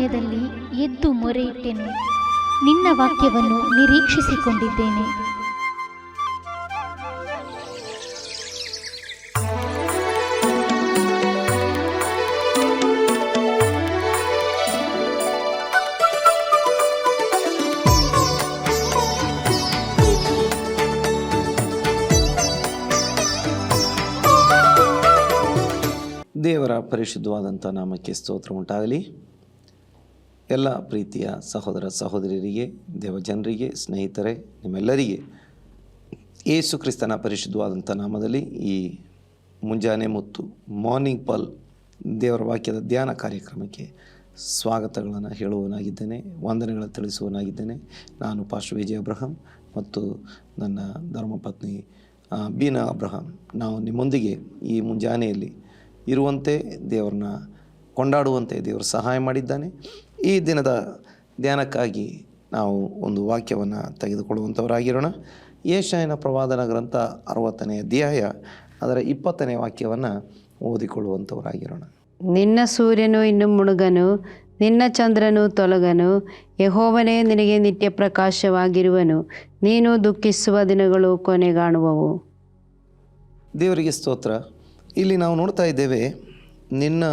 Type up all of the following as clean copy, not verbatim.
ಸಮಯದಲ್ಲಿ ಎದ್ದು ಮೊರೆಯಿಟ್ಟೆನು. ನಿನ್ನ ವಾಕ್ಯವನ್ನು ನಿರೀಕ್ಷಿಸಿಕೊಂಡಿದ್ದೇನೆ. ದೇವರ ಪರಿಶುದ್ಧವಾದಂಥ ನಾಮಕ್ಕೆ ಸ್ತೋತ್ರ ಉಂಟಾಗಲಿ. ಎಲ್ಲ ಪ್ರೀತಿಯ ಸಹೋದರ ಸಹೋದರಿಯರಿಗೆ, ದೇವಜನರಿಗೆ, ಸ್ನೇಹಿತರೆ, ನಿಮ್ಮೆಲ್ಲರಿಗೆ ಯೇಸು ಕ್ರಿಸ್ತನ ಪರಿಶುದ್ಧವಾದಂಥ ನಾಮದಲ್ಲಿ ಈ ಮುಂಜಾನೆ ಮುತ್ತು ಮಾರ್ನಿಂಗ್ ಪಲ್ ದೇವರ ವಾಕ್ಯದ ಧ್ಯಾನ ಕಾರ್ಯಕ್ರಮಕ್ಕೆ ಸ್ವಾಗತಗಳನ್ನು ಹೇಳುವನಾಗಿದ್ದೇನೆ, ವಂದನೆಗಳನ್ನು ತಿಳಿಸುವನಾಗಿದ್ದೇನೆ. ನಾನು ಪಾಸ್ಟರ್ ವಿಜಯ ಅಬ್ರಹಾಂ ಮತ್ತು ನನ್ನ ಧರ್ಮಪತ್ನಿ ಬೀನಾ ಅಬ್ರಹಾಂ, ನಾವು ನಿಮ್ಮೊಂದಿಗೆ ಈ ಮುಂಜಾನೆಯಲ್ಲಿ ಇರುವಂತೆ ದೇವರನ್ನ ಕೊಂಡಾಡುವಂತೆ ದೇವರು ಸಹಾಯ ಮಾಡಿದ್ದಾನೆ. ಈ ದಿನದ ಧ್ಯಾನಕ್ಕಾಗಿ ನಾವು ಒಂದು ವಾಕ್ಯವನ್ನು ತೆಗೆದುಕೊಳ್ಳುವಂಥವರಾಗಿರೋಣ. ಯೆಶಾಯನ ಪ್ರವಾದನ ಗ್ರಂಥ 60ನೇ ಅಧ್ಯಾಯ ಅದರ 20ನೇ ವಾಕ್ಯವನ್ನು ಓದಿಕೊಳ್ಳುವಂಥವರಾಗಿರೋಣ. ನಿನ್ನ ಸೂರ್ಯನು ಇನ್ನು ಮುಳುಗನು, ನಿನ್ನ ಚಂದ್ರನು ತೊಲಗನು, ಯೆಹೋವನೇ ನಿನಗೆ ನಿತ್ಯ ಪ್ರಕಾಶವಾಗಿರುವನು, ನೀನು ದುಃಖಿಸುವ ದಿನಗಳು ಕೊನೆಗಾಣುವವು. ದೇವರಿಗೆ ಸ್ತೋತ್ರ. ಇಲ್ಲಿ ನಾವು ನೋಡ್ತಾ ಇದ್ದೇವೆ, ನಿನ್ನ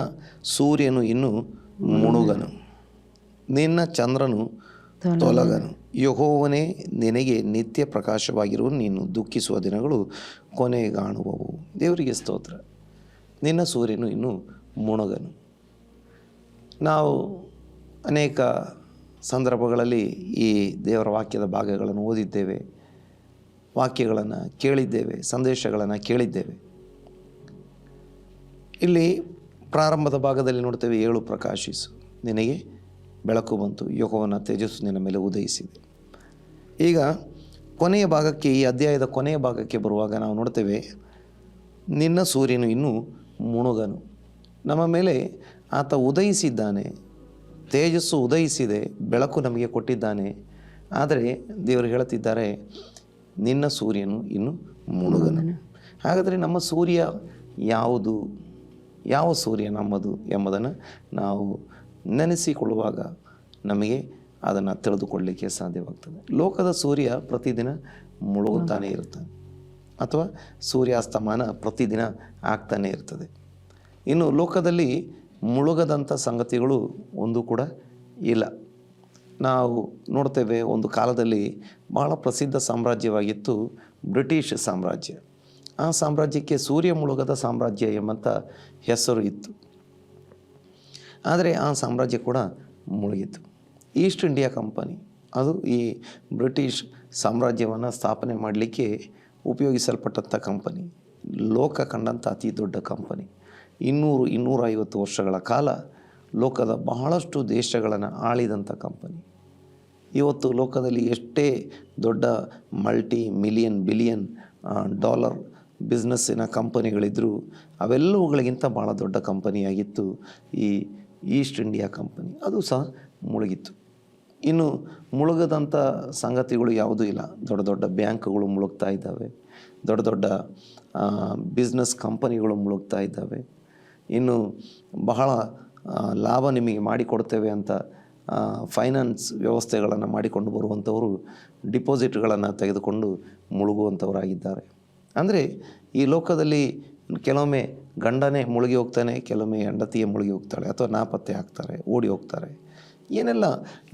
ಸೂರ್ಯನು ಇನ್ನು ಮುಳುಗನು, ನಿನ್ನ ಚಂದ್ರನು ತೊಲಗನು, ಯೆಹೋವನೇ ನಿನಗೆ ನಿತ್ಯ ಪ್ರಕಾಶವಾಗಿರುವನು, ನೀನು ದುಃಖಿಸುವ ದಿನಗಳು ಕೊನೆಗಾಣುವವು. ದೇವರಿಗೆ ಸ್ತೋತ್ರ. ನಿನ್ನ ಸೂರ್ಯನು ಇನ್ನು ಮುಳುಗನು. ನಾವು ಅನೇಕ ಸಂದರ್ಭಗಳಲ್ಲಿ ಈ ದೇವರ ವಾಕ್ಯದ ಭಾಗಗಳನ್ನು ಓದಿದ್ದೇವೆ, ವಾಕ್ಯಗಳನ್ನು ಕೇಳಿದ್ದೇವೆ, ಸಂದೇಶಗಳನ್ನು ಕೇಳಿದ್ದೇವೆ. ಇಲ್ಲಿ ಪ್ರಾರಂಭದ ಭಾಗದಲ್ಲಿ ನೋಡ್ತೇವೆ, ಏಳು ಪ್ರಕಾಶಿಸು, ನಿನಗೆ ಬೆಳಕು ಬಂತು, ಯೆಹೋವನ ತೇಜಸ್ಸು ನಿನ್ನ ಮೇಲೆ ಉದಯಿಸಿದೆ. ಈಗ ಕೊನೆಯ ಭಾಗಕ್ಕೆ, ಈ ಅಧ್ಯಾಯದ ಕೊನೆಯ ಭಾಗಕ್ಕೆ ಬರುವಾಗ ನಾವು ನೋಡ್ತೇವೆ, ನಿನ್ನ ಸೂರ್ಯನು ಇನ್ನೂ ಮುಳುಗನು. ನಮ್ಮ ಮೇಲೆ ಆತ ಉದಯಿಸಿದ್ದಾನೆ, ತೇಜಸ್ಸು ಉದಯಿಸಿದೆ, ಬೆಳಕು ನಮಗೆ ಕೊಟ್ಟಿದ್ದಾನೆ. ಆದರೆ ದೇವರು ಹೇಳುತ್ತಿದ್ದಾರೆ, ನಿನ್ನ ಸೂರ್ಯನು ಇನ್ನೂ ಮುಳುಗನು. ಹಾಗಾದರೆ ನಮ್ಮ ಸೂರ್ಯ ಯಾವುದು, ಯಾವ ಸೂರ್ಯ ನಮ್ಮದು ಎಂಬುದನ್ನು ನಾವು ನೆನೆಸಿಕೊಳ್ಳುವಾಗ ನಮಗೆ ಅದನ್ನು ತಿಳಿದುಕೊಳ್ಳಲಿಕ್ಕೆ ಸಾಧ್ಯವಾಗ್ತದೆ. ಲೋಕದ ಸೂರ್ಯ ಪ್ರತಿದಿನ ಮುಳುಗುತ್ತಾನೆ ಇರ್ತಾನೆ, ಅಥವಾ ಸೂರ್ಯಾಸ್ತಮಾನ ಪ್ರತಿದಿನ ಆಗ್ತಾನೆ ಇರ್ತದೆ. ಇನ್ನು ಲೋಕದಲ್ಲಿ ಮುಳುಗದಂಥ ಸಂಗತಿಗಳು ಒಂದು ಕೂಡ ಇಲ್ಲ. ನಾವು ನೋಡ್ತೇವೆ, ಒಂದು ಕಾಲದಲ್ಲಿ ಬಹಳ ಪ್ರಸಿದ್ಧ ಸಾಮ್ರಾಜ್ಯವಾಗಿತ್ತು ಬ್ರಿಟಿಷ್ ಸಾಮ್ರಾಜ್ಯ. ಆ ಸಾಮ್ರಾಜ್ಯಕ್ಕೆ ಸೂರ್ಯ ಮುಳುಗದ ಸಾಮ್ರಾಜ್ಯ ಎಂಬಂಥ ಹೆಸರು ಇತ್ತು. ಆದರೆ ಆ ಸಾಮ್ರಾಜ್ಯ ಕೂಡ ಮುಳುಗಿತ್ತು. ಈಸ್ಟ್ ಇಂಡಿಯಾ ಕಂಪನಿ, ಅದು ಈ ಬ್ರಿಟಿಷ್ ಸಾಮ್ರಾಜ್ಯವನ್ನು ಸ್ಥಾಪನೆ ಮಾಡಲಿಕ್ಕೆ ಉಪಯೋಗಿಸಲ್ಪಟ್ಟಂಥ ಕಂಪನಿ, ಲೋಕ ಕಂಡಂಥ ಅತಿ ದೊಡ್ಡ ಕಂಪನಿ. 200-250 ವರ್ಷಗಳ ಕಾಲ ಲೋಕದ ಬಹಳಷ್ಟು ದೇಶಗಳನ್ನು ಆಳಿದಂಥ ಕಂಪನಿ. ಇವತ್ತು ಲೋಕದಲ್ಲಿ ಎಷ್ಟೇ ದೊಡ್ಡ $multi-million-billion ಬಿಸ್ನೆಸ್ಸಿನ ಕಂಪನಿಗಳಿದ್ದರೂ ಅವೆಲ್ಲವುಗಳಿಗಿಂತ ಭಾಳ ದೊಡ್ಡ ಕಂಪನಿಯಾಗಿತ್ತು ಈ ಈಸ್ಟ್ ಇಂಡಿಯಾ ಕಂಪನಿ. ಅದು ಸಹ ಮುಳುಗಿತ್ತು. ಇನ್ನು ಮುಳುಗದಂಥ ಸಂಗತಿಗಳು ಯಾವುದೂ ಇಲ್ಲ. ದೊಡ್ಡ ದೊಡ್ಡ ಬ್ಯಾಂಕ್ಗಳು ಮುಳುಗ್ತಾ ಇದ್ದಾವೆ, ದೊಡ್ಡ ದೊಡ್ಡ ಬಿಸ್ನೆಸ್ ಕಂಪನಿಗಳು ಮುಳುಗ್ತಾ ಇದ್ದಾವೆ. ಇನ್ನು ಬಹಳ ಲಾಭ ನಿಮಗೆ ಮಾಡಿಕೊಡ್ತೇವೆ ಅಂತ ಫೈನಾನ್ಸ್ ವ್ಯವಸ್ಥೆಗಳನ್ನು ಮಾಡಿಕೊಂಡು ಬರುವಂಥವರು ಡಿಪಾಸಿಟ್ಗಳನ್ನು ತೆಗೆದುಕೊಂಡು ಮುಳುಗುವಂಥವರಾಗಿದ್ದಾರೆ. ಅಂದರೆ ಈ ಲೋಕದಲ್ಲಿ ಕೆಲವೊಮ್ಮೆ ಗಂಡನೇ ಮುಳುಗಿ ಹೋಗ್ತಾನೆ, ಕೆಲವೊಮ್ಮೆ ಹೆಂಡತಿಯೇ ಮುಳುಗಿ ಹೋಗ್ತಾಳೆ, ಅಥವಾ ನಾಪತ್ತೆ ಆಗ್ತಾರೆ, ಓಡಿ ಹೋಗ್ತಾರೆ. ಏನೆಲ್ಲ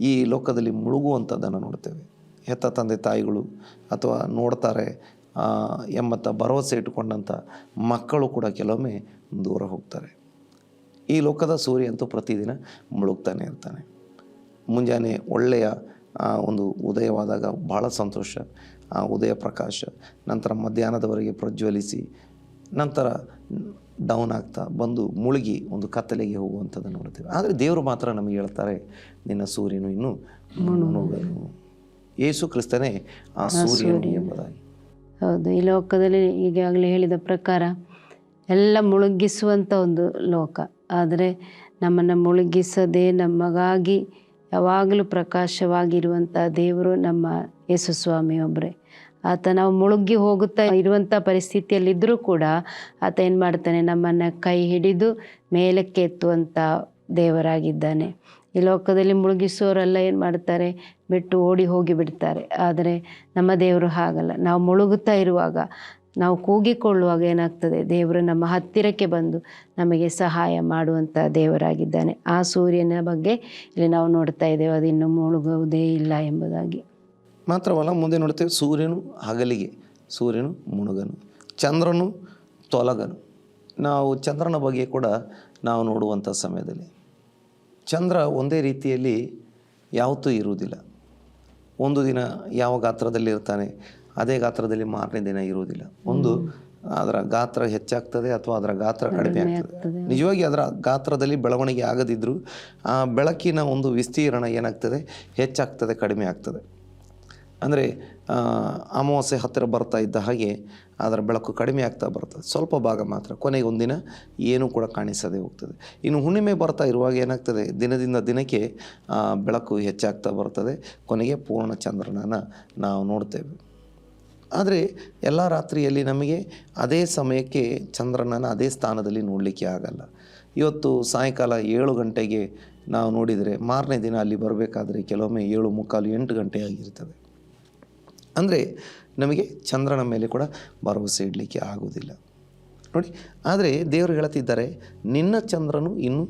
ಈ ಲೋಕದಲ್ಲಿ ಮುಳುಗುವಂಥದ್ದನ್ನು ನೋಡ್ತೇವೆ. ಹೆತ್ತ ತಂದೆ ತಾಯಿಗಳು ಅಥವಾ ನೋಡ್ತಾರೆ ಎಂಬಂಥ ಭರವಸೆ ಇಟ್ಟುಕೊಂಡಂಥ ಮಕ್ಕಳು ಕೂಡ ಕೆಲವೊಮ್ಮೆ ದೂರ ಹೋಗ್ತಾರೆ. ಈ ಲೋಕದ ಸೂರ್ಯ ಅಂತೂ ಪ್ರತಿದಿನ ಮುಳುಗ್ತಾನೆ ಇರ್ತಾನೆ. ಮುಂಜಾನೆ ಒಳ್ಳೆಯ ಒಂದು ಉದಯವಾದಾಗ ಬಹಳ ಸಂತೋಷ, ಆ ಉದಯ ಪ್ರಕಾಶ ನಂತರ ಮಧ್ಯಾಹ್ನದವರೆಗೆ ಪ್ರಜ್ವಲಿಸಿ ನಂತರ ಡೌನ್ ಆಗ್ತಾ ಬಂದು ಮುಳುಗಿ ಒಂದು ಕತ್ತಲೆಗೆ ಹೋಗುವಂಥದ್ದನ್ನು ನೋಡ್ತೇವೆ. ಆದರೆ ದೇವರು ಮಾತ್ರ ನಮಗೆ ಹೇಳ್ತಾರೆ, ನಿನ್ನ ಸೂರ್ಯನು ಇನ್ನೂ ಮುಳುಗನು. ಯೇಸು ಕ್ರಿಸ್ತನೇ ಆ ಸೂರ್ಯನು ಎಂಬುದಾಗಿ. ಹೌದು, ಈ ಲೋಕದಲ್ಲಿ ಈಗಾಗಲೇ ಹೇಳಿದ ಪ್ರಕಾರ ಎಲ್ಲ ಮುಳುಗಿಸುವಂಥ ಒಂದು ಲೋಕ. ಆದರೆ ನಮ್ಮನ್ನು ಮುಳುಗಿಸದೆ ನಮಗಾಗಿ ಯಾವಾಗಲೂ ಪ್ರಕಾಶವಾಗಿರುವಂಥ ದೇವರು ನಮ್ಮ ಯೇಸು ಸ್ವಾಮಿ ಒಬ್ಬರೇ. ಆತ ನಾವು ಮುಳುಗಿ ಹೋಗುತ್ತಾ ಇರುವಂಥ ಪರಿಸ್ಥಿತಿಯಲ್ಲಿದ್ದರೂ ಕೂಡ ಆತ ಏನು ಮಾಡ್ತಾನೆ, ನಮ್ಮನ್ನು ಕೈ ಹಿಡಿದು ಮೇಲಕ್ಕೆ ಎತ್ತುವಂಥ ದೇವರಾಗಿದ್ದಾನೆ. ಈ ಲೋಕದಲ್ಲಿ ಮುಳುಗಿಸೋರೆಲ್ಲ ಏನು ಮಾಡ್ತಾರೆ, ಬಿಟ್ಟು ಓಡಿ ಹೋಗಿ ಬಿಡ್ತಾರೆ. ಆದರೆ ನಮ್ಮ ದೇವರು ಹಾಗಲ್ಲ. ನಾವು ಮುಳುಗುತ್ತಾ ಇರುವಾಗ, ನಾವು ಕೂಗಿಕೊಳ್ಳುವಾಗ ಏನಾಗ್ತದೆ, ದೇವರು ನಮ್ಮ ಹತ್ತಿರಕ್ಕೆ ಬಂದು ನಮಗೆ ಸಹಾಯ ಮಾಡುವಂಥ ದೇವರಾಗಿದ್ದಾನೆ. ಆ ಸೂರ್ಯನ ಬಗ್ಗೆ ಇಲ್ಲಿ ನಾವು ನೋಡ್ತಾ ಇದ್ದೇವೆ, ಅದು ಇನ್ನು ಮುಳುಗುವುದೇ ಇಲ್ಲ ಎಂಬುದಾಗಿ. ಮಾತ್ರವಲ್ಲ, ಮುಂದೆ ನೋಡ್ತೇವೆ ಸೂರ್ಯನು ಹಗಲಿಗೆ, ಸೂರ್ಯನು ಮುಳುಗನು, ಚಂದ್ರನು ತೊಲಗನು. ನಾವು ಚಂದ್ರನ ಬಗ್ಗೆ ಕೂಡ ನಾವು ನೋಡುವಂಥ ಸಮಯದಲ್ಲಿ ಚಂದ್ರ ಒಂದೇ ರೀತಿಯಲ್ಲಿ ಯಾವತ್ತೂ ಇರುವುದಿಲ್ಲ. ಒಂದು ದಿನ ಯಾವ ಗಾತ್ರದಲ್ಲಿ ಇರ್ತಾನೆ, ಅದೇ ಗಾತ್ರದಲ್ಲಿ ಮಾರನೇ ದಿನ ಇರುವುದಿಲ್ಲ. ಒಂದು ಅದರ ಗಾತ್ರ ಹೆಚ್ಚಾಗ್ತದೆ ಅಥವಾ ಅದರ ಗಾತ್ರ ಕಡಿಮೆ ಆಗ್ತದೆ. ನಿಜವಾಗಿ ಅದರ ಗಾತ್ರದಲ್ಲಿ ಬೆಳವಣಿಗೆ ಆಗದಿದ್ದರೂ ಆ ಬೆಳಕಿನ ಒಂದು ವಿಸ್ತೀರ್ಣ ಏನಾಗ್ತದೆ, ಹೆಚ್ಚಾಗ್ತದೆ, ಕಡಿಮೆ ಆಗ್ತದೆ. ಅಂದರೆ ಅಮಾವಾಸ್ಯೆ ಹತ್ತಿರ ಬರ್ತಾ ಇದ್ದ ಹಾಗೆ ಅದರ ಬೆಳಕು ಕಡಿಮೆ ಆಗ್ತಾ ಬರ್ತದೆ, ಸ್ವಲ್ಪ ಭಾಗ ಮಾತ್ರ, ಕೊನೆಗೆ ಒಂದಿನ ಏನೂ ಕೂಡ ಕಾಣಿಸದೆ ಹೋಗ್ತದೆ. ಇನ್ನು ಹುಣ್ಣಿಮೆ ಬರ್ತಾ ಇರುವಾಗ ಏನಾಗ್ತದೆ, ದಿನದಿಂದ ದಿನಕ್ಕೆ ಬೆಳಕು ಹೆಚ್ಚಾಗ್ತಾ ಬರ್ತದೆ, ಕೊನೆಗೆ ಪೂರ್ಣ ಚಂದ್ರನನ್ನು ನಾವು ನೋಡ್ತೇವೆ. ಆದರೆ ಎಲ್ಲ ರಾತ್ರಿಯಲ್ಲಿ ನಮಗೆ ಅದೇ ಸಮಯಕ್ಕೆ ಚಂದ್ರನನ್ನು ಅದೇ ಸ್ಥಾನದಲ್ಲಿ ನೋಡಲಿಕ್ಕೆ ಆಗಲ್ಲ. ಇವತ್ತು ಸಾಯಂಕಾಲ 7 ಗಂಟೆಗೆ ನಾವು ನೋಡಿದರೆ ಮಾರನೇ ದಿನ ಅಲ್ಲಿ ಬರಬೇಕಾದ್ರೆ ಕೆಲವೊಮ್ಮೆ 7:45, 8 ಗಂಟೆ ಆಗಿರ್ತದೆ. ಅಂದರೆ ನಮಗೆ ಚಂದ್ರನ ಮೇಲೆ ಕೂಡ ಭರವಸೆ ಇಡಲಿಕ್ಕೆ ಆಗುವುದಿಲ್ಲ ನೋಡಿ. ಆದರೆ ದೇವರು ಹೇಳ್ತಿದ್ದಾರೆ, ನಿನ್ನ ಚಂದ್ರನು ಇನ್ನೂ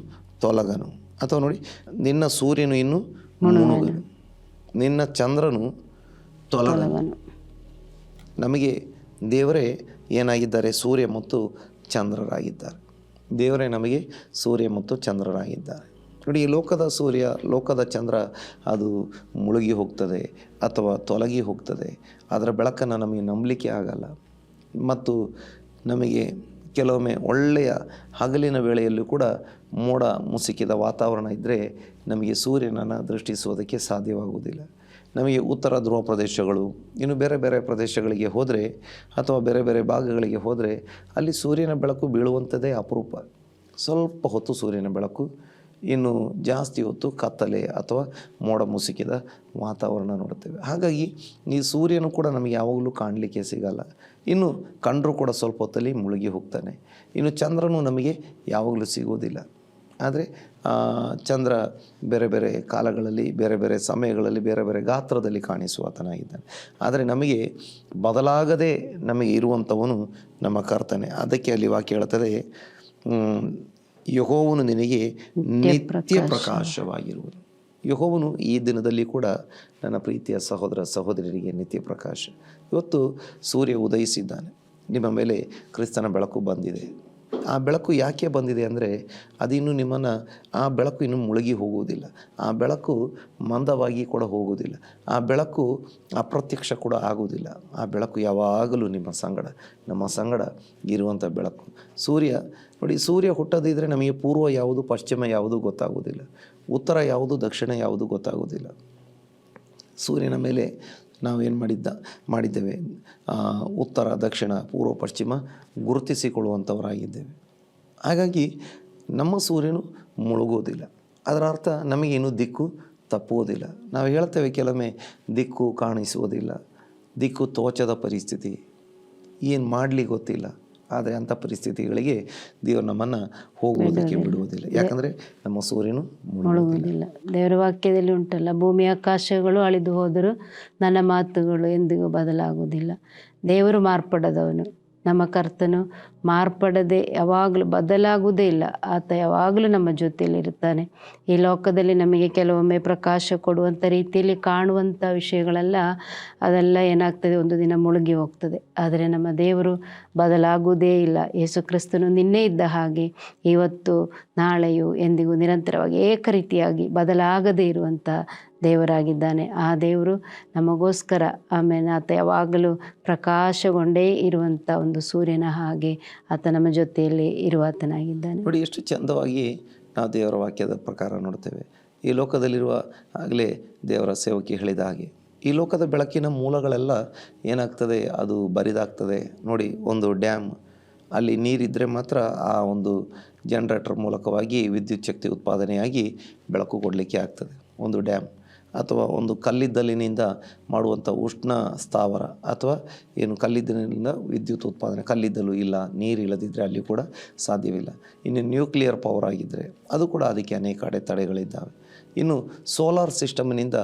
ತೊಲಗನು, ಅಥವಾ ನೋಡಿ, ನಿನ್ನ ಸೂರ್ಯನು ಇನ್ನೂ ಮುಳುಗನು, ನಿನ್ನ ಚಂದ್ರನು ತೊಲಗನು. ನಮಗೆ ದೇವರೇ ಏನಾಗಿದ್ದಾರೆ, ಸೂರ್ಯ ಮತ್ತು ಚಂದ್ರರಾಗಿದ್ದಾರೆ. ದೇವರೇ ನಮಗೆ ಸೂರ್ಯ ಮತ್ತು ಚಂದ್ರರಾಗಿದ್ದಾರೆ ನೋಡಿ. ಈ ಲೋಕದ ಸೂರ್ಯ, ಲೋಕದ ಚಂದ್ರ ಅದು ಮುಳುಗಿ ಹೋಗ್ತದೆ ಅಥವಾ ತೊಲಗಿ ಹೋಗ್ತದೆ. ಅದರ ಬೆಳಕನ್ನು ನಮಗೆ ನಂಬಲಿಕ್ಕೆ ಆಗಲ್ಲ. ಮತ್ತು ನಮಗೆ ಕೆಲವೊಮ್ಮೆ ಒಳ್ಳೆಯ ಹಗಲಿನ ವೇಳೆಯಲ್ಲೂ ಕೂಡ ಮೋಡ ಮುಸುಕಿದ ವಾತಾವರಣ ಇದ್ದರೆ ನಮಗೆ ಸೂರ್ಯನನ್ನು ದೃಷ್ಟಿಸುವುದಕ್ಕೆ ಸಾಧ್ಯವಾಗುವುದಿಲ್ಲ. ನಮಗೆ ಉತ್ತರ ಧ್ರುವ ಪ್ರದೇಶಗಳು, ಇನ್ನು ಬೇರೆ ಬೇರೆ ಪ್ರದೇಶಗಳಿಗೆ ಹೋದರೆ ಅಥವಾ ಬೇರೆ ಬೇರೆ ಭಾಗಗಳಿಗೆ ಹೋದರೆ ಅಲ್ಲಿ ಸೂರ್ಯನ ಬೆಳಕು ಬೀಳುವಂಥದ್ದೇ ಅಪರೂಪ. ಸ್ವಲ್ಪ ಹೊತ್ತು ಸೂರ್ಯನ ಬೆಳಕು, ಇನ್ನು ಜಾಸ್ತಿ ಹೊತ್ತು ಕತ್ತಲೆ ಅಥವಾ ಮೋಡ ಮುಸುಕಿದ ವಾತಾವರಣ ನೋಡುತ್ತೇವೆ. ಹಾಗಾಗಿ ಈ ಸೂರ್ಯನು ಕೂಡ ನಮಗೆ ಯಾವಾಗಲೂ ಕಾಣಲಿಕ್ಕೆ ಸಿಗಲ್ಲ. ಇನ್ನು ಕಂಡರೂ ಕೂಡ ಸ್ವಲ್ಪ ಹೊತ್ತಲ್ಲಿ ಮುಳುಗಿ ಹೋಗ್ತಾನೆ. ಇನ್ನು ಚಂದ್ರನು ನಮಗೆ ಯಾವಾಗಲೂ ಸಿಗೋದಿಲ್ಲ. ಆದರೆ ಚಂದ್ರ ಬೇರೆ ಬೇರೆ ಕಾಲಗಳಲ್ಲಿ, ಬೇರೆ ಬೇರೆ ಸಮಯಗಳಲ್ಲಿ, ಬೇರೆ ಬೇರೆ ಗಾತ್ರದಲ್ಲಿ ಕಾಣಿಸುವಾತನಾಗಿದ್ದಾನೆ. ಆದರೆ ನಮಗೆ ಬದಲಾಗದೆ ನಮಗೆ ಇರುವಂಥವನು ನಮ್ಮ ಕರ್ತನೆ. ಅದಕ್ಕೆ ಅಲ್ಲಿ ವಾಕ್ಯ ಹೇಳ್ತದೆ, ಯೆಹೋವನು ನಿನಗೆ ನಿತ್ಯ ಪ್ರಕಾಶವಾಗಿರುವುದು. ಯೆಹೋವನು ಈ ದಿನದಲ್ಲಿ ಕೂಡ ನನ್ನ ಪ್ರೀತಿಯ ಸಹೋದರ ಸಹೋದರಿಯರಿಗೆ ನಿತ್ಯ ಪ್ರಕಾಶ. ಇವತ್ತು ಸೂರ್ಯ ಉದಯಿಸಿದ್ದಾನೆ, ನಿಮ್ಮ ಮೇಲೆ ಕ್ರಿಸ್ತನ ಬೆಳಕು ಬಂದಿದೆ. ಆ ಬೆಳಕು ಯಾಕೆ ಬಂದಿದೆ ಅಂದರೆ ಅದಿನ್ನೂ ನಿಮ್ಮನ್ನು, ಆ ಬೆಳಕು ಇನ್ನೂ ಮುಳುಗಿ ಹೋಗುವುದಿಲ್ಲ. ಆ ಬೆಳಕು ಮಂದವಾಗಿ ಕೂಡ ಹೋಗುವುದಿಲ್ಲ. ಆ ಬೆಳಕು ಅಪ್ರತ್ಯಕ್ಷ ಕೂಡ ಆಗುವುದಿಲ್ಲ. ಆ ಬೆಳಕು ಯಾವಾಗಲೂ ನಿಮ್ಮ ಸಂಗಡ, ನಮ್ಮ ಸಂಗಡ ಇರುವಂಥ ಬೆಳಕು. ಸೂರ್ಯ ನೋಡಿ, ಸೂರ್ಯ ಹುಟ್ಟದಿದ್ದರೆ ನಮಗೆ ಪೂರ್ವ ಯಾವುದು, ಪಶ್ಚಿಮ ಯಾವುದು ಗೊತ್ತಾಗುವುದಿಲ್ಲ, ಉತ್ತರ ಯಾವುದು, ದಕ್ಷಿಣ ಯಾವುದು ಗೊತ್ತಾಗುವುದಿಲ್ಲ. ಸೂರ್ಯನ ಮೇಲೆ ನಾವೇನು ಮಾಡಿದ್ದೇವೆ, ಉತ್ತರ, ದಕ್ಷಿಣ, ಪೂರ್ವ, ಪಶ್ಚಿಮ ಗುರುತಿಸಿಕೊಳ್ಳುವಂಥವರಾಗಿದ್ದೇವೆ. ಹಾಗಾಗಿ ನಮ್ಮ ಸೂರ್ಯನು ಮುಳುಗೋದಿಲ್ಲ. ಅದರ ಅರ್ಥ ನಮಗೆ ಇನ್ನೂ ದಿಕ್ಕು ತಪ್ಪುವುದಿಲ್ಲ. ನಾವು ಹೇಳ್ತೇವೆ ಕೆಲವೊಮ್ಮೆ ದಿಕ್ಕು ಕಾಣಿಸುವುದಿಲ್ಲ, ದಿಕ್ಕು ತೋಚದ ಪರಿಸ್ಥಿತಿ, ಏನು ಮಾಡಲಿ ಗೊತ್ತಿಲ್ಲ. ಆದರೆ ಅಂಥ ಪರಿಸ್ಥಿತಿಗಳಿಗೆ ದೇವರು ನಮ್ಮನ್ನು ಹೋಗುವುದಕ್ಕೆ ಬಿಡುವುದಿಲ್ಲ. ಯಾಕಂದರೆ ನಮ್ಮ ಸೂರ್ಯನು ಮುಳುಗುವುದಿಲ್ಲ. ದೇವರ ವಾಕ್ಯದಲ್ಲಿ ಉಂಟಲ್ಲ, ಭೂಮಿ ಆಕಾಶಗಳು ಅಳಿದು ಹೋದರೂ ನನ್ನ ಮಾತುಗಳು ಎಂದಿಗೂ ಬದಲಾಗುವುದಿಲ್ಲ. ದೇವರು ಮಾರ್ಪಡದವನು, ನಮ್ಮ ಕರ್ತನು ಮಾರ್ಪಡದೆ ಯಾವಾಗಲೂ ಬದಲಾಗುವುದೇ ಇಲ್ಲ. ಆತ ಯಾವಾಗಲೂ ನಮ್ಮ ಜೊತೆಯಲ್ಲಿರುತ್ತಾನೆ. ಈ ಲೋಕದಲ್ಲಿ ನಮಗೆ ಕೆಲವೊಮ್ಮೆ ಪ್ರಕಾಶ ಕೊಡುವಂಥ ರೀತಿಯಲ್ಲಿ ಕಾಣುವಂಥ ವಿಷಯಗಳೆಲ್ಲ ಅದೆಲ್ಲ ಏನಾಗ್ತದೆ, ಒಂದು ದಿನ ಮುಳುಗಿ ಹೋಗ್ತದೆ. ಆದರೆ ನಮ್ಮ ದೇವರು ಬದಲಾಗುವುದೇ ಇಲ್ಲ. ಯೇಸು ಕ್ರಿಸ್ತನು ನಿನ್ನೆ ಇದ್ದ ಹಾಗೆ ಇವತ್ತು ನಾಳೆಯೂ ಎಂದಿಗೂ ನಿರಂತರವಾಗಿ ಏಕರೀತಿಯಾಗಿ ಬದಲಾಗದೇ ಇರುವಂಥ ದೇವರಾಗಿದ್ದಾನೆ. ಆ ದೇವರು ನಮಗೋಸ್ಕರ, ಆಮೇಲೆ ಆತ ಯಾವಾಗಲೂ ಪ್ರಕಾಶಗೊಂಡೇ ಇರುವಂಥ ಒಂದು ಸೂರ್ಯನ ಹಾಗೆ ಆತ ನಮ್ಮ ಜೊತೆಯಲ್ಲಿ ಇರುವಾತನಾಗಿದ್ದಾನೆ. ನೋಡಿ, ಎಷ್ಟು ಚಂದವಾಗಿ ನಾವು ದೇವರ ವಾಕ್ಯದ ಪ್ರಕಾರ ನೋಡ್ತೇವೆ. ಈ ಲೋಕದಲ್ಲಿರುವ, ಆಗಲೇ ದೇವರ ಸೇವಕಿ ಹೇಳಿದ ಹಾಗೆ, ಈ ಲೋಕದ ಬೆಳಕಿನ ಮೂಲಗಳೆಲ್ಲ ಏನಾಗ್ತದೆ, ಅದು ಬರಿದಾಗ್ತದೆ. ನೋಡಿ, ಒಂದು ಡ್ಯಾಮ್, ಅಲ್ಲಿ ನೀರಿದ್ದರೆ ಮಾತ್ರ ಆ ಒಂದು ಜನರೇಟರ್ ಮೂಲಕವಾಗಿ ವಿದ್ಯುತ್ ಶಕ್ತಿ ಉತ್ಪಾದನೆಯಾಗಿ ಬೆಳಕು ಕೊಡಲಿಕ್ಕೆ ಆಗ್ತದೆ. ಒಂದು ಡ್ಯಾಮ್ ಅಥವಾ ಒಂದು ಕಲ್ಲಿದ್ದಲಿನಿಂದ ಮಾಡುವಂಥ ಉಷ್ಣ ಸ್ಥಾವರ, ಅಥವಾ ಏನು ಕಲ್ಲಿದ್ದಲಿನಿಂದ ವಿದ್ಯುತ್ ಉತ್ಪಾದನೆ, ಕಲ್ಲಿದ್ದಲು ಇಲ್ಲ, ನೀರು ಇಲ್ಲದಿದ್ದರೆ ಅಲ್ಲಿ ಕೂಡ ಸಾಧ್ಯವಿಲ್ಲ. ಇನ್ನು ನ್ಯೂಕ್ಲಿಯರ್ ಪವರ್ ಆಗಿದ್ದರೆ ಅದು ಕೂಡ ಅದಕ್ಕೆ ಅನೇಕ ಅಡೆತಡೆಗಳಿದ್ದಾವೆ. ಇನ್ನು ಸೋಲಾರ್ ಸಿಸ್ಟಮ್ನಿಂದ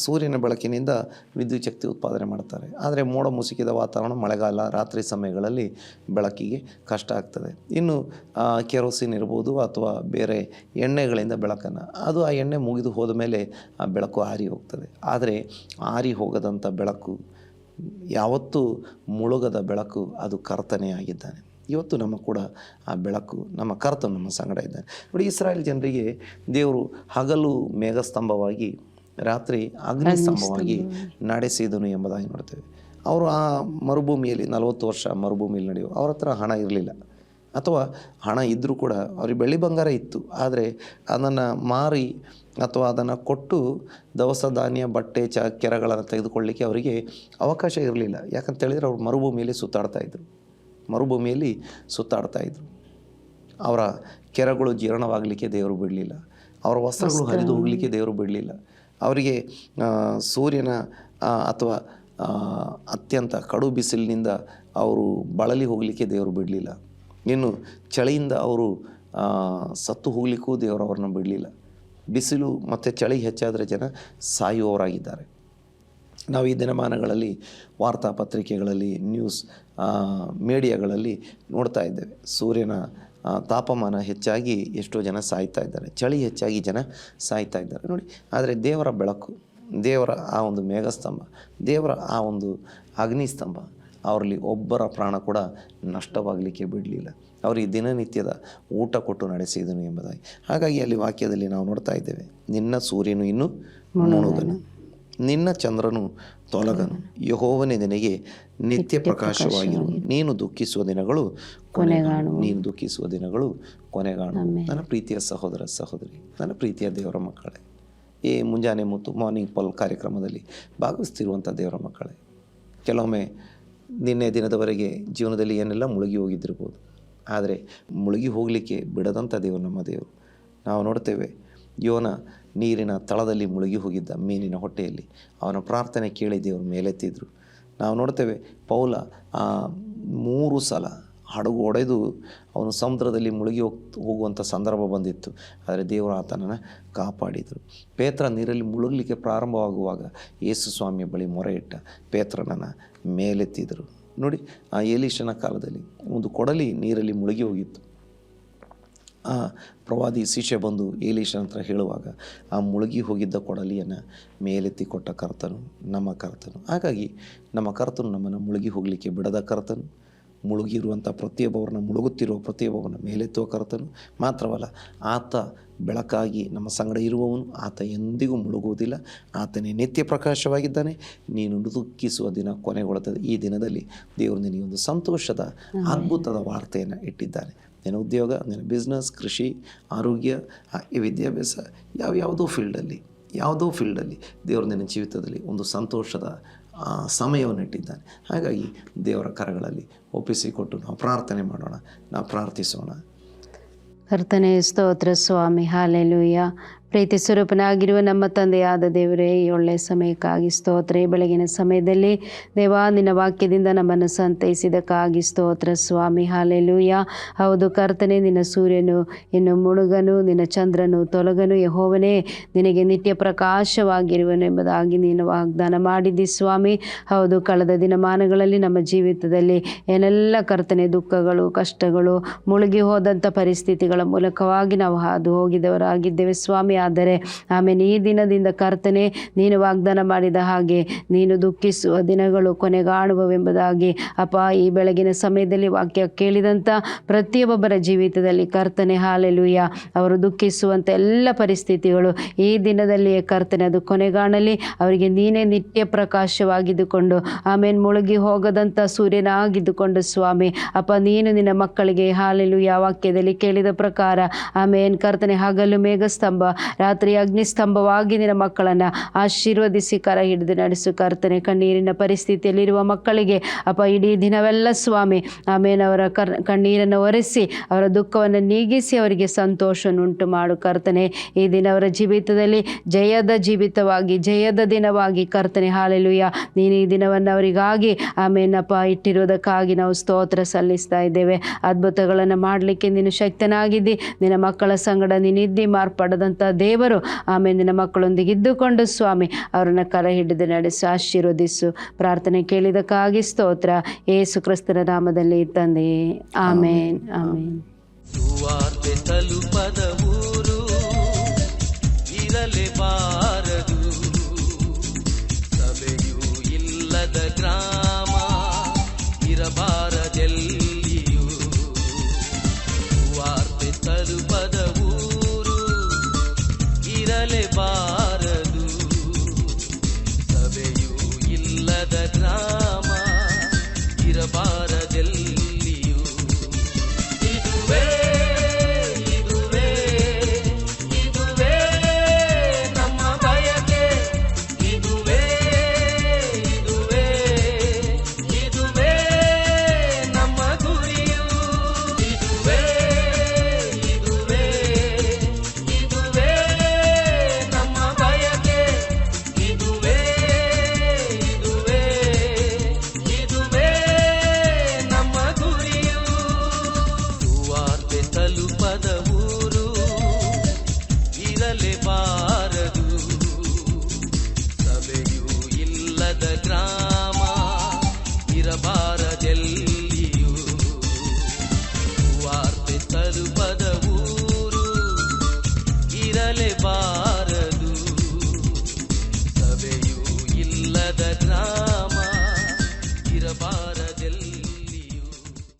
ಸೂರ್ಯನ ಬೆಳಕಿನಿಂದ ವಿದ್ಯುತ್ ಶಕ್ತಿ ಉತ್ಪಾದನೆ ಮಾಡ್ತಾರೆ. ಆದರೆ ಮೋಡ ಮುಸುಕಿದ ವಾತಾವರಣ, ಮಳೆಗಾಲ, ರಾತ್ರಿ ಸಮಯಗಳಲ್ಲಿ ಬೆಳಕಿಗೆ ಕಷ್ಟ ಆಗ್ತದೆ. ಇನ್ನು ಕೆರೋಸಿನ್ ಇರ್ಬೋದು ಅಥವಾ ಬೇರೆ ಎಣ್ಣೆಗಳಿಂದ ಬೆಳಕನ್ನು, ಅದು ಆ ಎಣ್ಣೆ ಮುಗಿದು ಹೋದ ಮೇಲೆ ಆ ಬೆಳಕು ಆರಿ ಹೋಗ್ತದೆ. ಆದರೆ ಆರಿ ಹೋಗದಂಥ ಬೆಳಕು, ಯಾವತ್ತೂ ಮುಳುಗದ ಬೆಳಕು, ಅದು ಕರ್ತನೇ ಆಗಿದ್ದಾನೆ. ಇವತ್ತು ನಮ್ಮ ಕೂಡ ಆ ಬೆಳಕು, ನಮ್ಮ ಕರ್ತನು ನಮ್ಮ ಸಂಗಡ ಇದ್ದಾನೆ. ನೋಡಿ, ಇಸ್ರಾಯೇಲ್ ಜನರಿಗೆ ದೇವರು ಹಗಲು ಮೇಘಸ್ತಂಭವಾಗಿ, ರಾತ್ರಿ ಅಗ್ನಿಸ್ತಂಭವಾಗಿ ನಡೆಸಿದನು ಎಂಬುದಾಗಿ ನೋಡ್ತೇವೆ. ಅವರು ಆ ಮರುಭೂಮಿಯಲ್ಲಿ 40 ವರ್ಷ ಮರುಭೂಮಿಯಲ್ಲಿ ನಡೆಯುವ, ಅವ್ರ ಹತ್ರ ಹಣ ಇರಲಿಲ್ಲ, ಅಥವಾ ಹಣ ಇದ್ದರೂ ಕೂಡ ಅವ್ರಿಗೆ ಬೆಳ್ಳಿ ಬಂಗಾರ ಇತ್ತು, ಆದರೆ ಅದನ್ನು ಮಾರಿ ಅಥವಾ ಅದನ್ನು ಕೊಟ್ಟು ದವಸ ಧಾನ್ಯ, ಬಟ್ಟೆ, ಕೆರಗಳನ್ನು ತೆಗೆದುಕೊಳ್ಳಲಿಕ್ಕೆ ಅವರಿಗೆ ಅವಕಾಶ ಇರಲಿಲ್ಲ. ಯಾಕಂತೇಳಿದರೆ ಅವರು ಮರುಭೂಮಿಯಲ್ಲಿ ಸುತ್ತಾಡ್ತಾಯಿದ್ರು. ಅವರ ಕೆರಗಳು ಜೀರ್ಣವಾಗಲಿಕ್ಕೆ ದೇವರು ಬಿಡಲಿಲ್ಲ. ಅವರ ವಸ್ತ್ರಗಳು ಹರಿದು ಹೋಗಲಿಕ್ಕೆ ದೇವರು ಬಿಡಲಿಲ್ಲ. ಅವರಿಗೆ ಸೂರ್ಯನ ಅಥವಾ ಅತ್ಯಂತ ಕಡು ಬಿಸಿಲಿನಿಂದ ಅವರು ಬಳಲಿ ಹೋಗಲಿಕ್ಕೆ ದೇವರು ಬಿಡಲಿಲ್ಲ. ಇನ್ನು ಚಳಿಯಿಂದ ಅವರು ಸತ್ತು ಹೋಗಲಿಕ್ಕೂ ದೇವರು ಅವ್ರನ್ನ ಬಿಡಲಿಲ್ಲ. ಬಿಸಿಲು ಮತ್ತು ಚಳಿ ಹೆಚ್ಚಾದರೆ ಜನ ಸಾಯುವವರಾಗಿದ್ದಾರೆ. ನಾವು ಈ ದಿನಮಾನಗಳಲ್ಲಿ ವಾರ್ತಾಪತ್ರಿಕೆಗಳಲ್ಲಿ, ನ್ಯೂಸ್ ಮೀಡಿಯಾಗಳಲ್ಲಿ ನೋಡ್ತಾ ಇದ್ದೇವೆ. ಸೂರ್ಯನ ತಾಪಮಾನ ಹೆಚ್ಚಾಗಿ ಎಷ್ಟೋ ಜನ ಸಾಯ್ತಾ ಇದ್ದಾರೆ, ಚಳಿ ಹೆಚ್ಚಾಗಿ ಜನ ಸಾಯ್ತಾ ಇದ್ದಾರೆ ನೋಡಿ. ಆದರೆ ದೇವರ ಬೆಳಕು, ದೇವರ ಆ ಒಂದು ಮೇಘಸ್ತಂಭ, ದೇವರ ಆ ಒಂದು ಅಗ್ನಿಸ್ತಂಭ ಅವರಲ್ಲಿ ಒಬ್ಬರ ಪ್ರಾಣ ಕೂಡ ನಷ್ಟವಾಗಲಿಕ್ಕೆ ಬಿಡಲಿಲ್ಲ. ಅವರಿಗೆ ದಿನನಿತ್ಯದ ಊಟ ಕೊಟ್ಟು ನಡೆಸಿದನು ಎಂಬುದಾಗಿ. ಹಾಗಾಗಿ ಅಲ್ಲಿ ವಾಕ್ಯದಲ್ಲಿ ನಾವು ನೋಡ್ತಾ ಇದ್ದೇವೆ, ನಿನ್ನ ಸೂರ್ಯನು ಇನ್ನು ಮುಳುಗನು, ನಿನ್ನ ಚಂದ್ರನು ತೊಲಗನು, ಯೆಹೋವನೇ ನಿನಗೆ ನಿತ್ಯ ಪ್ರಕಾಶವಾಗಿರು, ನೀನು ದುಃಖಿಸುವ ದಿನಗಳು ಕೊನೆಗಾಣು. ನನ್ನ ಪ್ರೀತಿಯ ಸಹೋದರ ಸಹೋದರಿ, ನನ್ನ ಪ್ರೀತಿಯ ದೇವರ ಮಕ್ಕಳೇ, ಈ ಮುಂಜಾನೆ ಮತ್ತು ಮಾರ್ನಿಂಗ್ ಪಲ್ ಕಾರ್ಯಕ್ರಮದಲ್ಲಿ ಭಾಗವಹಿಸ್ತಿರುವಂಥ ದೇವರ ಮಕ್ಕಳೇ, ಕೆಲವೊಮ್ಮೆ ನಿನ್ನೆ ದಿನದವರೆಗೆ ಜೀವನದಲ್ಲಿ ಏನೆಲ್ಲ ಮುಳುಗಿ ಹೋಗಿದ್ದಿರ್ಬೋದು, ಆದರೆ ಮುಳುಗಿ ಹೋಗಲಿಕ್ಕೆ ಬಿಡದಂಥ ದೇವರು ನಮ್ಮ ದೇವರು. ನಾವು ನೋಡ್ತೇವೆ, ಯೋನ ನೀರಿನ ತಳದಲ್ಲಿ ಮುಳುಗಿ ಹೋಗಿದ್ದ, ಮೀನಿನ ಹೊಟ್ಟೆಯಲ್ಲಿ. ಅವನ ಪ್ರಾರ್ಥನೆ ಕೇಳಿ ದೇವರು ಮೇಲೆತ್ತಿದ್ರು. ನಾವು ನೋಡ್ತೇವೆ, ಪೌಲ 3 ಸಲ ಹಡಗು ಒಡೆದು ಅವನು ಸಮುದ್ರದಲ್ಲಿ ಮುಳುಗಿ ಹೋಗುವಂಥ ಸಂದರ್ಭ ಬಂದಿತ್ತು, ಆದರೆ ದೇವರು ಆತನನ್ನು ಕಾಪಾಡಿದರು. ಪೇತ್ರ ನೀರಲ್ಲಿ ಮುಳುಗಲಿಕ್ಕೆ ಪ್ರಾರಂಭವಾಗುವಾಗ ಯೇಸು ಸ್ವಾಮಿಯ ಬಳಿ ಮೊರೆ ಇಟ್ಟ, ಪೇತ್ರನನ್ನು ಮೇಲೆತ್ತಿದರು. ನೋಡಿ, ಆ ಎಲೀಷನ ಕಾಲದಲ್ಲಿ ಒಂದು ಕೊಡಲಿ ನೀರಲ್ಲಿ ಮುಳುಗಿ ಹೋಗಿತ್ತು. ಆ ಪ್ರವಾದಿ ಶಿಷ್ಯ ಬಂದು ಎಲೀಷನ ಹತ್ರ ಹೇಳುವಾಗ ಆ ಮುಳುಗಿ ಹೋಗಿದ್ದ ಕೊಡಲಿಯನ್ನು ಮೇಲೆತ್ತಿ ಕೊಟ್ಟ ಕರ್ತನು ನಮ್ಮ ಕರ್ತನು. ಹಾಗಾಗಿ ನಮ್ಮ ಕರ್ತನು ನಮ್ಮನ್ನು ಮುಳುಗಿ ಹೋಗಲಿಕ್ಕೆ ಬಿಡದ ಕರ್ತನು, ಮುಳುಗಿರುವಂಥ ಪ್ರತಿಯೊಬ್ಬರನ್ನ, ಮುಳುಗುತ್ತಿರುವ ಪ್ರತಿಯೊಬ್ಬರನ್ನ ಮೇಲೆತ್ತುವ ಕರ್ತನು. ಮಾತ್ರವಲ್ಲ, ಆತ ಬೆಳಕಾಗಿ ನಮ್ಮ ಸಂಗಡ ಇರುವವನು, ಆತ ಎಂದಿಗೂ ಮುಳುಗುವುದಿಲ್ಲ, ಆತನೇ ನಿತ್ಯ ಪ್ರಕಾಶವಾಗಿದ್ದಾನೆ. ನೀನು ದುಃಖಿಸುವ ದಿನ ಕೊನೆಗೊಳ್ಳುತ್ತದೆ. ಈ ದಿನದಲ್ಲಿ ದೇವರು ನಿನಗೆ ಒಂದು ಸಂತೋಷದ ಅದ್ಭುತದ ವಾರ್ತೆಯನ್ನು ಇಟ್ಟಿದ್ದಾನೆ. ನಿನ್ನ ಉದ್ಯೋಗ, ನಿನ್ನ ಬಿಸ್ನೆಸ್, ಕೃಷಿ, ಆರೋಗ್ಯ, ವಿದ್ಯಾಭ್ಯಾಸ, ಯಾವುದೋ ಫೀಲ್ಡಲ್ಲಿ ದೇವರು ನಿನ್ನ ಜೀವಿತದಲ್ಲಿ ಒಂದು ಸಂತೋಷದ ಸಮಯವನ್ನು ಇಟ್ಟಿದ್ದಾನೆ. ಹಾಗಾಗಿ ದೇವರ ಕರಗಳಲ್ಲಿ ಒಪ್ಪಿಸಿಕೊಟ್ಟು ನಾವು ಪ್ರಾರ್ಥನೆ ಮಾಡೋಣ, ನಾವು ಪ್ರಾರ್ಥಿಸೋಣ. ಕರ್ತನೇ ಸ್ತೋತ್ರ ಸ್ವಾಮಿ, ಹಾಲೆಲೂಯ. ಪ್ರೀತಿ ಸ್ವರೂಪನಾಗಿರುವ ನಮ್ಮ ತಂದೆಯಾದ ದೇವರೇ, ಈ ಒಳ್ಳೆಯ ಸಮಯಕ್ಕಾಗಿ ಸ್ತೋತ್ರ. ಈ ಬೆಳಗಿನ ಸಮಯದಲ್ಲಿ ದೇವಾ, ನಿನ್ನ ವಾಕ್ಯದಿಂದ ನಮ್ಮನ್ನು ಸಂತೈಸಿದಕ್ಕಾಗಿ ಸ್ತೋತ್ರ ಸ್ವಾಮಿ, ಹಾಲೆಲೂಯ. ಹೌದು ಕರ್ತನೇ, ನಿನ್ನ ಸೂರ್ಯನು ಇನ್ನು ಮುಳುಗನು, ನಿನ್ನ ಚಂದ್ರನು ತೊಲಗನು, ಯೆಹೋವನೇ ನಿನಗೆ ನಿತ್ಯ ಪ್ರಕಾಶವಾಗಿರುವನೆಂಬುದಾಗಿ ನೀನು ವಾಗ್ದಾನ ಮಾಡಿದ್ದಿ ಸ್ವಾಮಿ. ಹೌದು, ಕಳೆದ ದಿನಮಾನಗಳಲ್ಲಿ ನಮ್ಮ ಜೀವಿತದಲ್ಲಿ ಏನೆಲ್ಲ ಕರ್ತನೆ ದುಃಖಗಳು, ಕಷ್ಟಗಳು, ಮುಳುಗಿ ಹೋದಂಥ ಪರಿಸ್ಥಿತಿಗಳ ಮೂಲಕವಾಗಿ ನಾವು ಹಾದು ಹೋಗಿದವರಾಗಿದ್ದೇವೆ ಸ್ವಾಮಿ. ಆದರೆ ಆಮೇಲೆ ಈ ದಿನದಿಂದ ಕರ್ತನೆ, ನೀನು ವಾಗ್ದಾನ ಮಾಡಿದ ಹಾಗೆ ನೀನು ದುಃಖಿಸುವ ದಿನಗಳು ಕೊನೆಗಾಣುವವೆಂಬುದಾಗಿ ಅಪ್ಪ, ಈ ಬೆಳಗಿನ ಸಮಯದಲ್ಲಿ ವಾಕ್ಯ ಕೇಳಿದಂಥ ಪ್ರತಿಯೊಬ್ಬರ ಜೀವಿತದಲ್ಲಿ ಕರ್ತನೆ, ಹಾಲೆಲೂಯ, ಅವರು ದುಃಖಿಸುವಂಥ ಎಲ್ಲ ಪರಿಸ್ಥಿತಿಗಳು ಈ ದಿನದಲ್ಲಿಯೇ ಕರ್ತನೆ ಅದು ಕೊನೆಗಾಣಲಿ. ಅವರಿಗೆ ನೀನೇ ನಿತ್ಯ ಪ್ರಕಾಶವಾಗಿದ್ದುಕೊಂಡು ಆಮೇಲೆ ಮುಳುಗಿ ಹೋಗದಂಥ ಸೂರ್ಯನಾಗಿದ್ದುಕೊಂಡು ಸ್ವಾಮಿ ಅಪ್ಪ, ನೀನು ನಿನ್ನ ಮಕ್ಕಳಿಗೆ ಹಾಲೆಲೂಯ ವಾಕ್ಯದಲ್ಲಿ ಕೇಳಿದ ಪ್ರಕಾರ ಆಮೇನ್ ಕರ್ತನೆ, ಹಗಲು ಮೇಘಸ್ತಂಭ, ರಾತ್ರಿ ಅಗ್ನಿಸ್ತಂಭವಾಗಿ ನಿನ್ನ ಮಕ್ಕಳನ್ನು ಆಶೀರ್ವದಿಸಿ ಕರ ಹಿಡಿದು ನಡೆಸು ಕರ್ತನೆ. ಕಣ್ಣೀರಿನ ಪರಿಸ್ಥಿತಿಯಲ್ಲಿರುವ ಮಕ್ಕಳಿಗೆ ಅಪ್ಪ, ಇಡೀ ದಿನವೆಲ್ಲ ಸ್ವಾಮಿ ಆಮೇಲೆ ಅವರ ಕಣ್ಣೀರನ್ನು ಒರೆಸಿ ಅವರ ದುಃಖವನ್ನು ನೀಗಿಸಿ ಅವರಿಗೆ ಸಂತೋಷವನ್ನುಂಟು ಮಾಡು ಕರ್ತನೆ. ಈ ದಿನ ಅವರ ಜೀವಿತದಲ್ಲಿ ಜಯದ ಜೀವಿತವಾಗಿ, ಜಯದ ದಿನವಾಗಿ ಕರ್ತನೆ, ಹಾಲೆಲೂಯ, ನೀನು ಈ ದಿನವನ್ನು ಅವರಿಗಾಗಿ ಆಮೇನಪ್ಪ ಇಟ್ಟಿರೋದಕ್ಕಾಗಿ ನಾವು ಸ್ತೋತ್ರ ಸಲ್ಲಿಸ್ತಾ ಇದ್ದೇವೆ. ಅದ್ಭುತಗಳನ್ನು ಮಾಡಲಿಕ್ಕೆ ನೀನು ಶಕ್ತನಾಗಿದ್ದಿ. ನಿನ್ನ ಮಕ್ಕಳ ಸಂಗಡ ನೀನಿದ್ದಿ ಮಾರ್ಪಡದಂಥ ದೇವರು ಆಮೇಲೆ ನಿನ್ನ ಮಕ್ಕಳೊಂದಿಗೆ ಇದ್ದುಕೊಂಡು ಸ್ವಾಮಿ ಅವರನ್ನು ಕರ ಹಿಡಿದು ನಡೆಸು, ಆಶೀರ್ವದಿಸು. ಪ್ರಾರ್ಥನೆ ಕೇಳಿದಕ್ಕಾಗಿ ಸ್ತೋತ್ರ, ಯೇಸು ಕ್ರಿಸ್ತನ ನಾಮದಲ್ಲಿ ತಂದೆ, ಆಮೇನ್ ಆಮೇನ್. ಸುವಾರ್ತೆ ತಲುಪದ ಊರು ಇರಲೇಬಾರದು, ಸಭೆಯೂ ಇಲ್ಲದ ಗ್ರಾಮ ಇರಬಾರದೆಲ್ಲಿಯೂ. ಸುವಾರ್ತೆ ತಲುಪದ ಊರು ಇರಲೇಬಾರದು, ಸಭೆಯೂ ಇಲ್ಲದ ಗ್ರಾಮ ಇರಬಾರದೆಲ್ಲಿಯೂ.